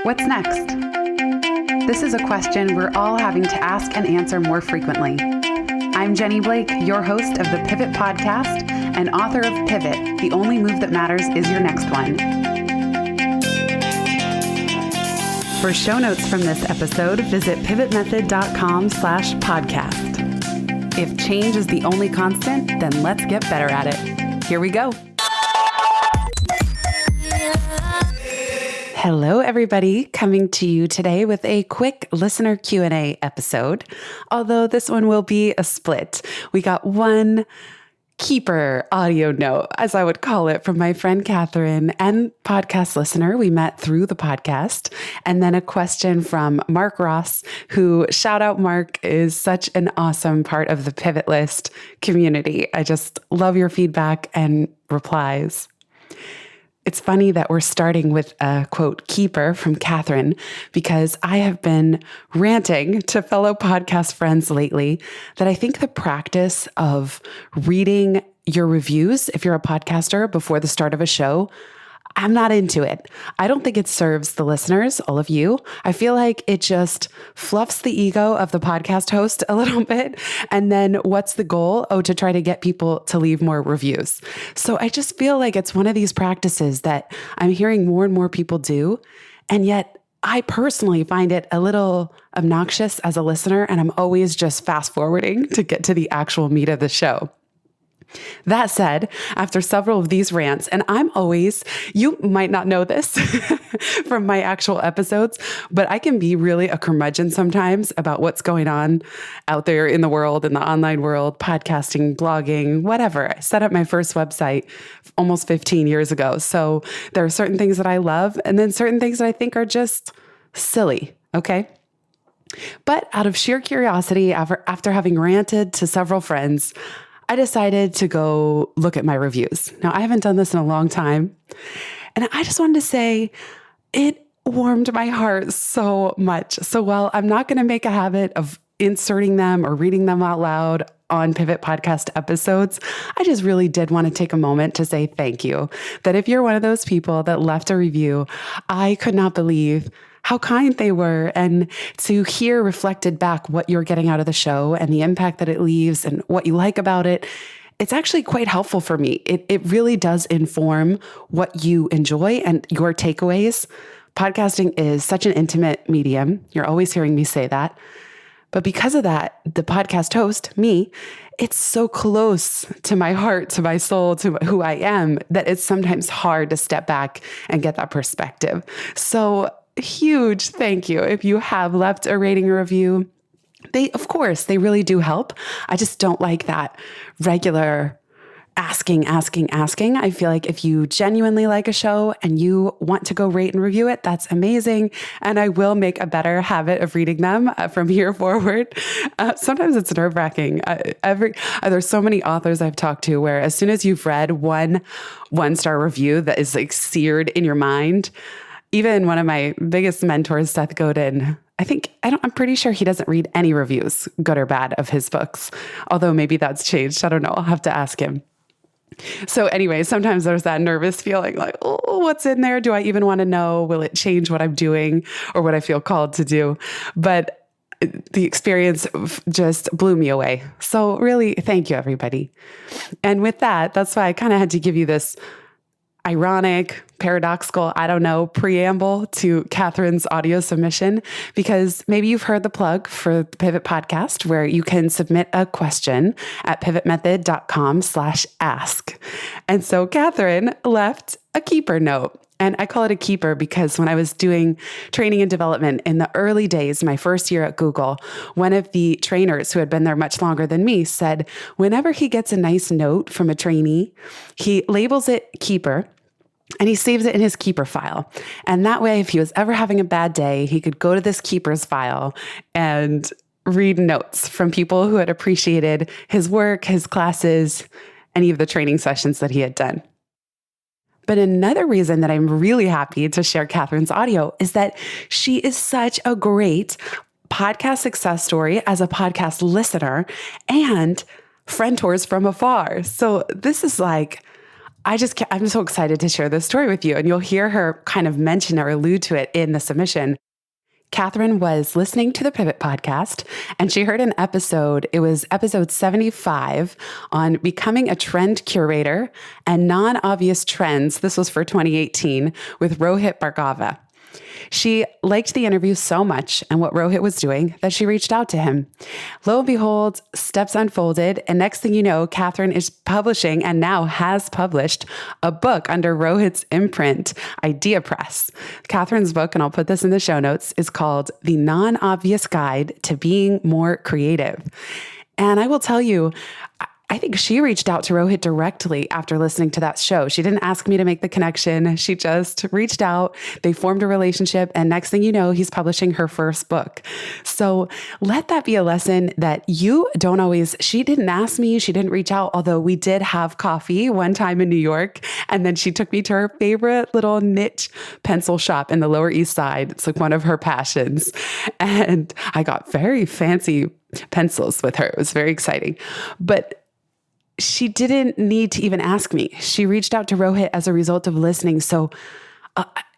What's next? This is a question we're all having to ask and answer more frequently. I'm Jenny Blake, your host of the Pivot Podcast and author of Pivot, The Only Move That Matters Is Your Next One. For show notes from this episode, visit pivotmethod.com/podcast. If change is the only constant, then let's get better at it. Here we go. Hello, everybody. Coming to you today with a quick listener Q&A episode, although this one will be a split. We got one keeper audio note, as I would call it, from my friend Catherine and podcast listener. We met through the podcast. And then a question from Mark Ross, who, shout out Mark, is such an awesome part of the Pivot List community. I just love your feedback and replies. It's funny that we're starting with a quote keeper from Catherine, because I have been ranting to fellow podcast friends lately that I think the practice of reading your reviews, if you're a podcaster, before the start of a show, I'm not into it. I don't think it serves the listeners, all of you. I feel like it just fluffs the ego of the podcast host a little bit. And then what's the goal? Oh, to try to get people to leave more reviews. So I just feel like it's one of these practices that I'm hearing more and more people do. And yet I personally find it a little obnoxious as a listener. And I'm always just fast forwarding to get to the actual meat of the show. That said, after several of these rants, and you might not know this from my actual episodes, but I can be really a curmudgeon sometimes about what's going on out there in the world, in the online world, podcasting, blogging, whatever. I set up my first website almost 15 years ago. So there are certain things that I love, and then certain things that I think are just silly, okay? But out of sheer curiosity, after having ranted to several friends, I decided to go look at my reviews. Now, I haven't done this in a long time, and I just wanted to say it warmed my heart so much. So while I'm not going to make a habit of inserting them or reading them out loud on Pivot Podcast episodes, I just really did want to take a moment to say thank you. That if you're one of those people that left a review, I could not believe how kind they were, and to hear reflected back what you're getting out of the show and the impact that it leaves and what you like about it. It's actually quite helpful for me. It really does inform what you enjoy and your takeaways. Podcasting is such an intimate medium. You're always hearing me say that. But because of that, the podcast host, me, it's so close to my heart, to my soul, to who I am, that it's sometimes hard to step back and get that perspective. So huge thank you if you have left a rating or review. Of course, they really do help. I just don't like that regular asking. I feel like if you genuinely like a show and you want to go rate and review it, that's amazing. And I will make a better habit of reading them from here forward. Sometimes it's nerve-wracking. There's so many authors I've talked to where as soon as you've read one-star review that is like seared in your mind, even one of my biggest mentors, Seth Godin, I'm pretty sure he doesn't read any reviews, good or bad, of his books. Although maybe that's changed. I don't know. I'll have to ask him. So anyway, sometimes there's that nervous feeling like, oh, what's in there? Do I even want to know? Will it change what I'm doing or what I feel called to do? But the experience just blew me away. So really, thank you, everybody. And with that, that's why I kind of had to give you this ironic, paradoxical, preamble to Catherine's audio submission, because maybe you've heard the plug for the Pivot Podcast, where you can submit a question at pivotmethod.com/ask. And so Catherine left a keeper note. And I call it a keeper because when I was doing training and development in the early days, my first year at Google, one of the trainers who had been there much longer than me said, whenever he gets a nice note from a trainee, he labels it keeper and he saves it in his keeper file. And that way, if he was ever having a bad day, he could go to this keeper's file and read notes from people who had appreciated his work, his classes, any of the training sessions that he had done. But another reason that I'm really happy to share Catherine's audio is that she is such a great podcast success story as a podcast listener and friend tours from afar. So this is like, I'm so excited to share this story with you. And you'll hear her kind of mention or allude to it in the submission. Catherine was listening to the Pivot podcast and she heard an episode. It was episode 75 on becoming a trend curator and non-obvious trends. This was for 2018 with Rohit Bhargava. She liked the interview so much and what Rohit was doing that she reached out to him. Lo and behold, steps unfolded. And next thing you know, Catherine is publishing and now has published a book under Rohit's imprint, Idea Press. Catherine's book, and I'll put this in the show notes, is called The Non-Obvious Guide to Being More Creative. And I will tell you, I think she reached out to Rohit directly after listening to that show. She didn't ask me to make the connection. She just reached out. They formed a relationship. And next thing you know, he's publishing her first book. So let that be a lesson that you don't always, she didn't ask me. She didn't reach out, although we did have coffee one time in New York. And then she took me to her favorite little niche pencil shop in the Lower East Side. It's like one of her passions. And I got very fancy pencils with her. It was very exciting. But she didn't need to even ask me. She reached out to Rohit as a result of listening. So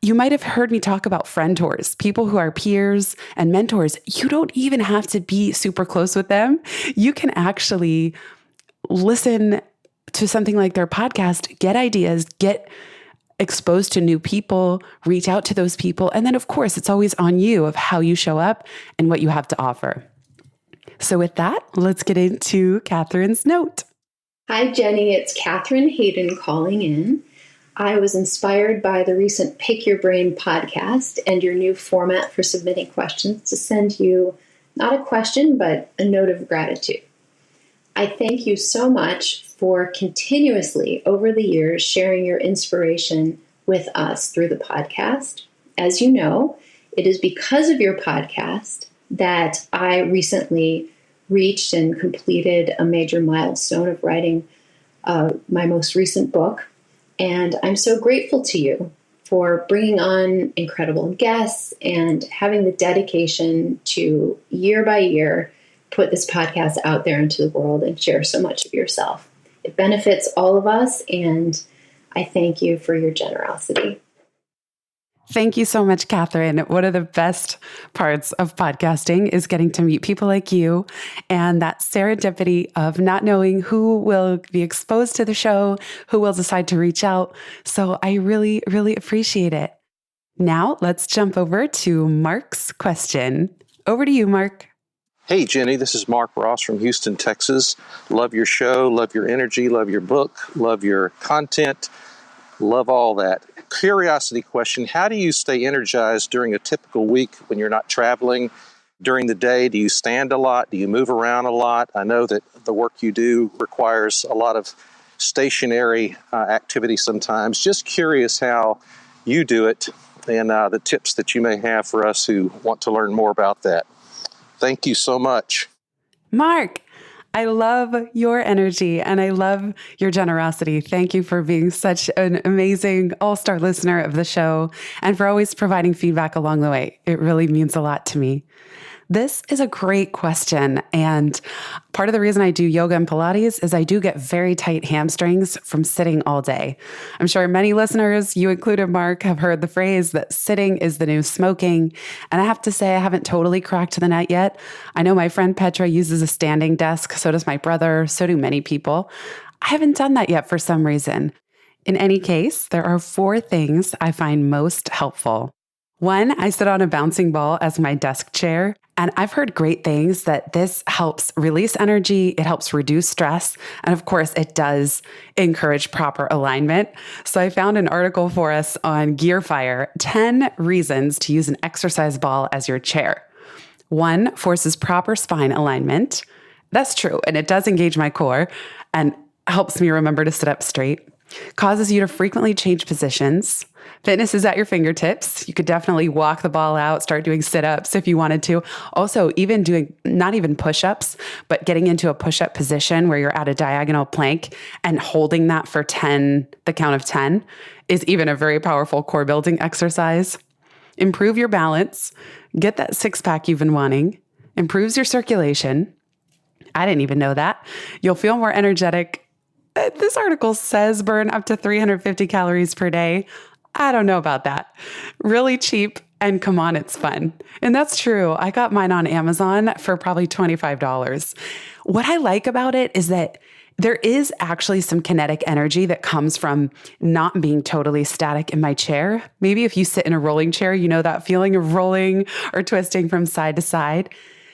you might have heard me talk about friend tours, people who are peers and mentors. You don't even have to be super close with them. You can actually listen to something like their podcast, get ideas, get exposed to new people, reach out to those people. And then, of course, it's always on you of how you show up and what you have to offer. So with that, let's get into Catherine's note. Hi, Jenny. It's Catherine Hayden calling in. I was inspired by the recent Pick Your Brain podcast and your new format for submitting questions to send you not a question, but a note of gratitude. I thank you so much for continuously, over the years, sharing your inspiration with us through the podcast. As you know, it is because of your podcast that I recently reached and completed a major milestone of writing my most recent book. And I'm so grateful to you for bringing on incredible guests and having the dedication to, year by year, put this podcast out there into the world and share so much of yourself. It benefits all of us, and I thank you for your generosity. Thank you so much, Catherine. One of the best parts of podcasting is getting to meet people like you and that serendipity of not knowing who will be exposed to the show, who will decide to reach out. So I really, really appreciate it. Now let's jump over to Mark's question. Over to you, Mark. Hey, Jenny, this is Mark Ross from Houston, Texas. Love your show, love your energy, love your book, love your content, love all that. Curiosity question, how do you stay energized during a typical week when you're not traveling? During the day, do you stand a lot? Do you move around a lot? I know that the work you do requires a lot of stationary activity sometimes. Just curious how you do it and the tips that you may have for us who want to learn more about that. Thank you so much. Mark, I love your energy and I love your generosity. Thank you for being such an amazing all-star listener of the show and for always providing feedback along the way. It really means a lot to me. This is a great question. And part of the reason I do yoga and Pilates is I do get very tight hamstrings from sitting all day. I'm sure many listeners, you included, Mark, have heard the phrase that sitting is the new smoking. And I have to say, I haven't totally cracked the nut yet. I know my friend Petra uses a standing desk. So does my brother. So do many people. I haven't done that yet for some reason. In any case, there are 4 things I find most helpful. 1, I sit on a bouncing ball as my desk chair. And I've heard great things that this helps release energy, it helps reduce stress, and of course, it does encourage proper alignment. So I found an article for us on GearFire, 10 reasons to use an exercise ball as your chair. 1, forces proper spine alignment. That's true, and it does engage my core and helps me remember to sit up straight. Causes you to frequently change positions. Fitness is at your fingertips. You could definitely walk the ball out, start doing sit-ups if you wanted to. Also, even doing not even push-ups, but getting into a push-up position where you're at a diagonal plank and holding that for 10, the count of 10, is even a very powerful core building exercise. Improve your balance. Get that six-pack you've been wanting. Improves your circulation. I didn't even know that. You'll feel more energetic. This article says burn up to 350 calories per day. I don't know about that. Really cheap, and come on, it's fun. And that's true. I got mine on Amazon for probably $25. What I like about it is that there is actually some kinetic energy that comes from not being totally static in my chair. Maybe if you sit in a rolling chair, you know that feeling of rolling or twisting from side to side.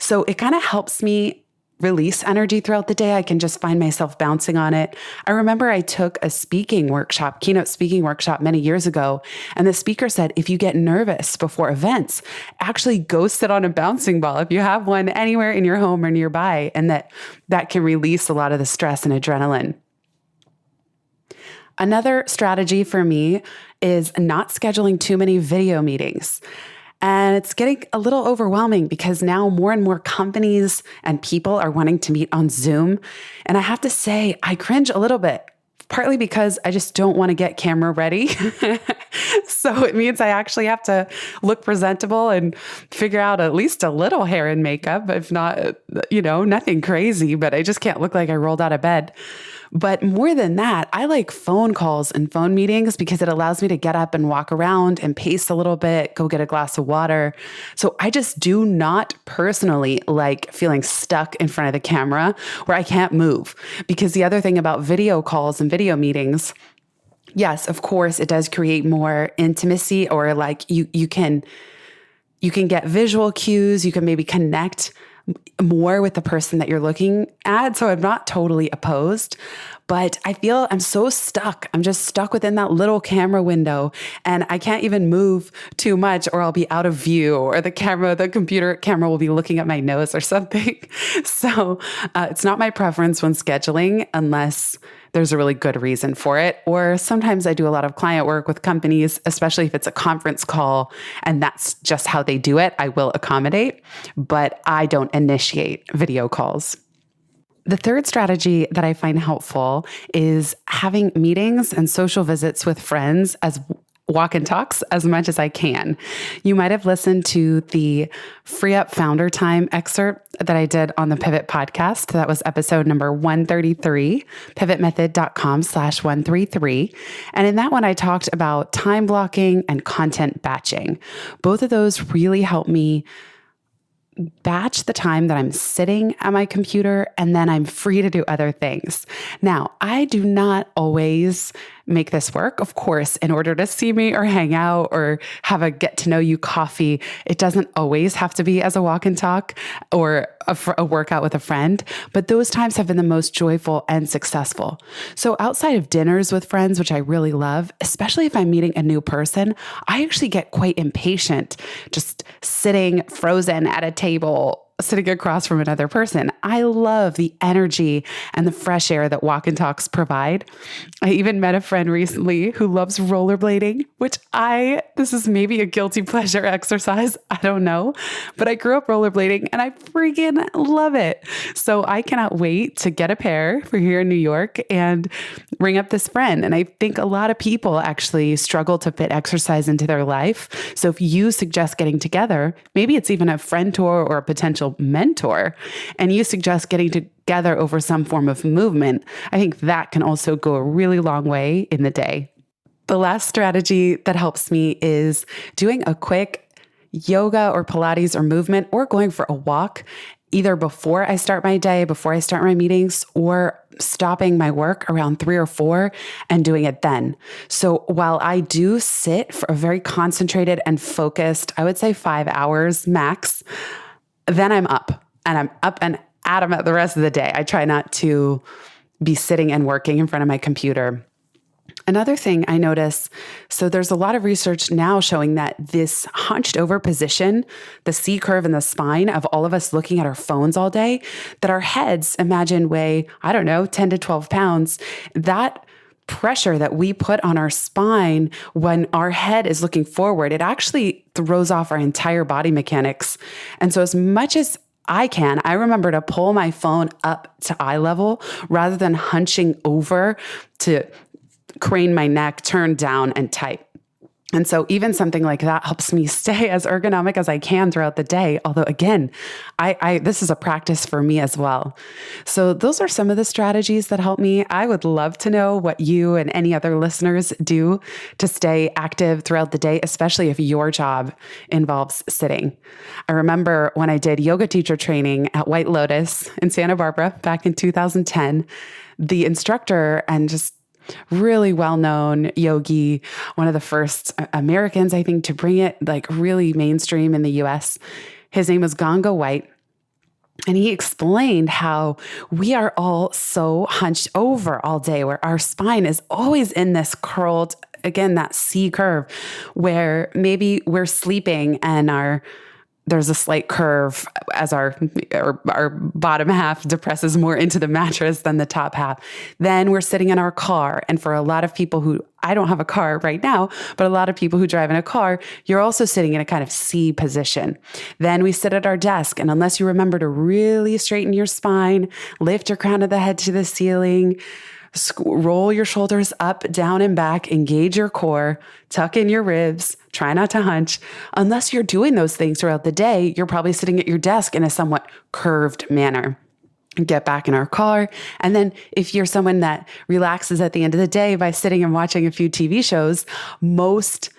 So it kind of helps me release energy throughout the day. I can just find myself bouncing on it. I remember I took a keynote speaking workshop many years ago, and the speaker said, if you get nervous before events, actually go sit on a bouncing ball if you have one anywhere in your home or nearby, and that can release a lot of the stress and adrenaline. Another strategy for me is not scheduling too many video meetings. And it's getting a little overwhelming because now more and more companies and people are wanting to meet on Zoom. And I have to say, I cringe a little bit, partly because I just don't want to get camera ready. So it means I actually have to look presentable and figure out at least a little hair and makeup, if not, nothing crazy, but I just can't look like I rolled out of bed. But more than that, I like phone calls and phone meetings because it allows me to get up and walk around and pace a little bit, go get a glass of water. So I just do not personally like feeling stuck in front of the camera where I can't move. Because the other thing about video calls and video meetings, yes, of course, it does create more intimacy, or like you can get visual cues. You can maybe connect more with the person that you're looking at. So I'm not totally opposed, but I feel I'm so stuck. I'm just stuck within that little camera window, and I can't even move too much or I'll be out of view, or the computer camera will be looking at my nose or something. So it's not my preference when scheduling unless there's a really good reason for it. Or sometimes I do a lot of client work with companies, especially if it's a conference call and that's just how they do it. I will accommodate, but I don't initiate video calls. The third strategy that I find helpful is having meetings and social visits with friends as walk and talks as much as I can. You might have listened to the Free Up Founder Time excerpt that I did on the Pivot podcast. That was episode number 133, pivotmethod.com/133. And in that one, I talked about time blocking and content batching. Both of those really help me batch the time that I'm sitting at my computer, and then I'm free to do other things. Now, I do not always make this work. Of course, in order to see me or hang out or have a get to know you coffee, it doesn't always have to be as a walk and talk or a workout with a friend, but those times have been the most joyful and successful. So outside of dinners with friends, which I really love, especially if I'm meeting a new person, I actually get quite impatient just sitting frozen at a table, sitting across from another person. I love the energy and the fresh air that walk and talks provide. I even met a friend recently who loves rollerblading, which this is maybe a guilty pleasure exercise. I don't know, but I grew up rollerblading and I freaking love it. So I cannot wait to get a pair for here in New York and ring up this friend. And I think a lot of people actually struggle to fit exercise into their life. So if you suggest getting together, maybe it's even a friend tour or a potential mentor, and you suggest getting together over some form of movement, I think that can also go a really long way in the day. The last strategy that helps me is doing a quick yoga or Pilates or movement, or going for a walk, either before I start my day, before I start my meetings, or stopping my work around 3 or 4 and doing it then. So while I do sit for a very concentrated and focused, I would say 5 hours max, then I'm up and at 'em the rest of the day. I try not to be sitting and working in front of my computer. Another thing I notice, so there's a lot of research now showing that this hunched over position, the C curve in the spine of all of us looking at our phones all day, that our heads, imagine, weigh, 10 to 12 pounds. That pressure that we put on our spine when our head is looking forward, it actually throws off our entire body mechanics. And so as much as I remember to pull my phone up to eye level rather than hunching over to crane my neck, turn down and type. And so even something like that helps me stay as ergonomic as I can throughout the day. Although again, this is a practice for me as well. So those are some of the strategies that help me. I would love to know what you and any other listeners do to stay active throughout the day, especially if your job involves sitting. I remember when I did yoga teacher training at White Lotus in Santa Barbara back in 2010, the instructor and just really well-known yogi, one of the first Americans, I think, to bring it like really mainstream in the US. His name was Ganga White. And he explained how we are all so hunched over all day, where our spine is always in this curled, again, that C curve, where maybe we're sleeping and there's a slight curve as our bottom half depresses more into the mattress than the top half. Then we're sitting in our car. And for a lot of people I don't have a car right now, but a lot of people who drive in a car, you're also sitting in a kind of C position. Then we sit at our desk. And unless you remember to really straighten your spine, lift your crown of the head to the ceiling, roll your shoulders up, down, and back, engage your core, tuck in your ribs, try not to hunch. Unless you're doing those things throughout the day, you're probably sitting at your desk in a somewhat curved manner. Get back in our car. And then if you're someone that relaxes at the end of the day by sitting and watching a few TV shows, most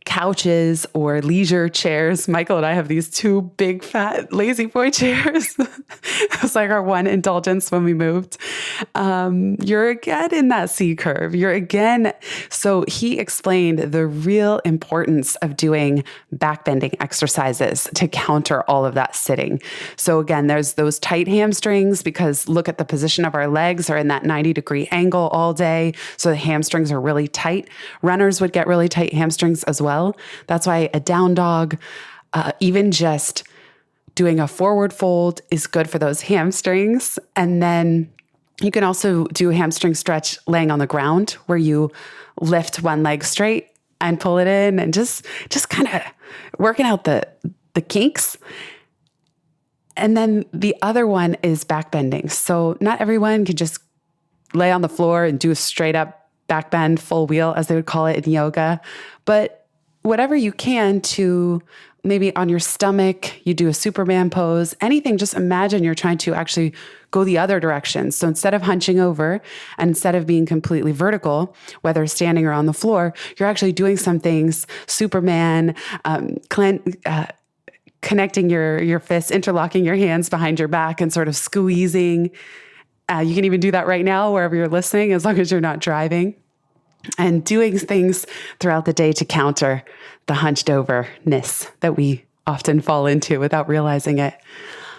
couches or leisure chairs. Michael and I have these two big fat lazy boy chairs. It was like our one indulgence when we moved. You're again in that C curve. So he explained the real importance of doing backbending exercises to counter all of that sitting. So again, there's those tight hamstrings because look at the position of our legs are in that 90-degree angle all day. So the hamstrings are really tight. Runners would get really tight hamstrings as well. That's why a down dog, even just doing a forward fold is good for those hamstrings. And then you can also do a hamstring stretch laying on the ground where you lift one leg straight and pull it in and just kind of working out the kinks. And then the other one is back bending. So not everyone can just lay on the floor and do a straight up back bend, full wheel, as they would call it in yoga. But whatever you can to maybe on your stomach, you do a Superman pose, anything, just imagine you're trying to actually go the other direction. So instead of hunching over and instead of being completely vertical, whether standing or on the floor, you're actually doing some things, Superman, connecting your fists, interlocking your hands behind your back and sort of squeezing. You can even do that right now, wherever you're listening, as long as you're not driving. And doing things throughout the day to counter the hunched overness that we often fall into without realizing it.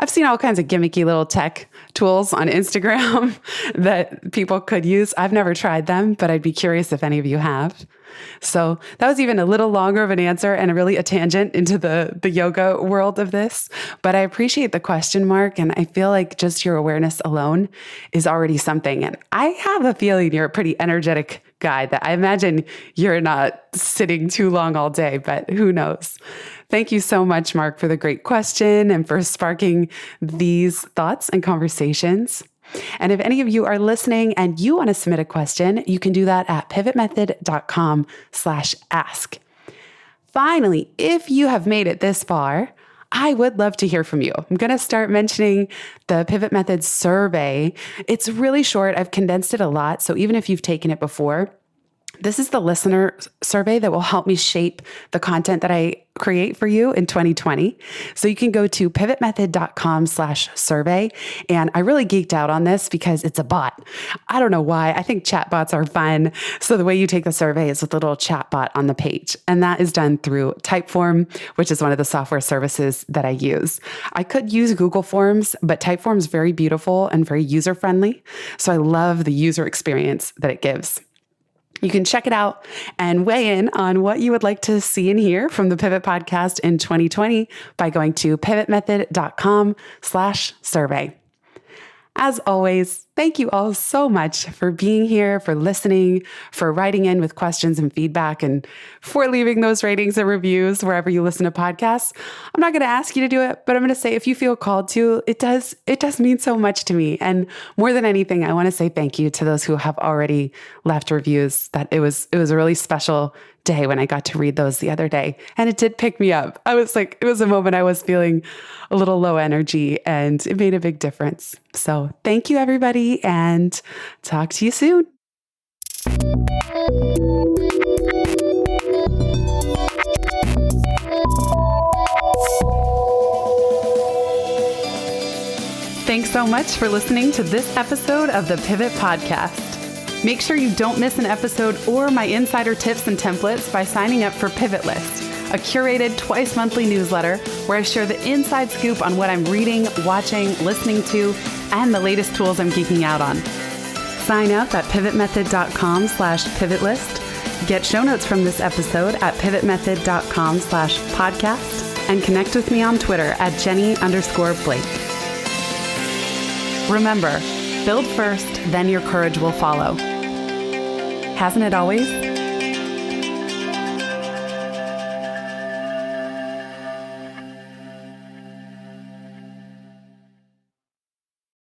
I've seen all kinds of gimmicky little tech tools on Instagram that people could use. I've never tried them, but I'd be curious if any of you have. So that was even a little longer of an answer and really a tangent into the yoga world of this. But I appreciate the question, Mark. And I feel like just your awareness alone is already something. And I have a feeling you're a pretty energetic guy that I imagine you're not sitting too long all day, but who knows? Thank you so much, Mark, for the great question and for sparking these thoughts and conversations. And if any of you are listening and you want to submit a question, you can do that at pivotmethod.com/ask. Finally, if you have made it this far, I would love to hear from you. I'm going to start mentioning the Pivot Method survey. It's really short. I've condensed it a lot. So even if you've taken it before, this is the listener survey that will help me shape the content that I create for you in 2020. So you can go to pivotmethod.com/survey. And I really geeked out on this because it's a bot. I don't know why. I think chat bots are fun. So the way you take the survey is with a little chat bot on the page. And that is done through Typeform, which is one of the software services that I use. I could use Google Forms, but Typeform is very beautiful and very user-friendly. So I love the user experience that it gives. You can check it out and weigh in on what you would like to see and hear from the Pivot Podcast in 2020 by going to pivotmethod.com/survey. As always, thank you all so much for being here, for listening, for writing in with questions and feedback, and for leaving those ratings and reviews wherever you listen to podcasts. I'm not going to ask you to do it, but I'm going to say if you feel called to, it does mean so much to me. And more than anything, I want to say thank you to those who have already left reviews. That it was a really special day when I got to read those the other day. And it did pick me up. I was like, it was a moment I was feeling a little low energy, and it made a big difference. So thank you, everybody, and talk to you soon. Thanks so much for listening to this episode of the Pivot Podcast. Make sure you don't miss an episode or my insider tips and templates by signing up for Pivot List, a curated twice monthly newsletter where I share the inside scoop on what I'm reading, watching, listening to, and the latest tools I'm geeking out on. Sign up at pivotmethod.com/pivotlist. Get show notes from this episode at pivotmethod.com/podcast and connect with me on Twitter at Jenny_Blake. Remember, build first, then your courage will follow. Hasn't it always?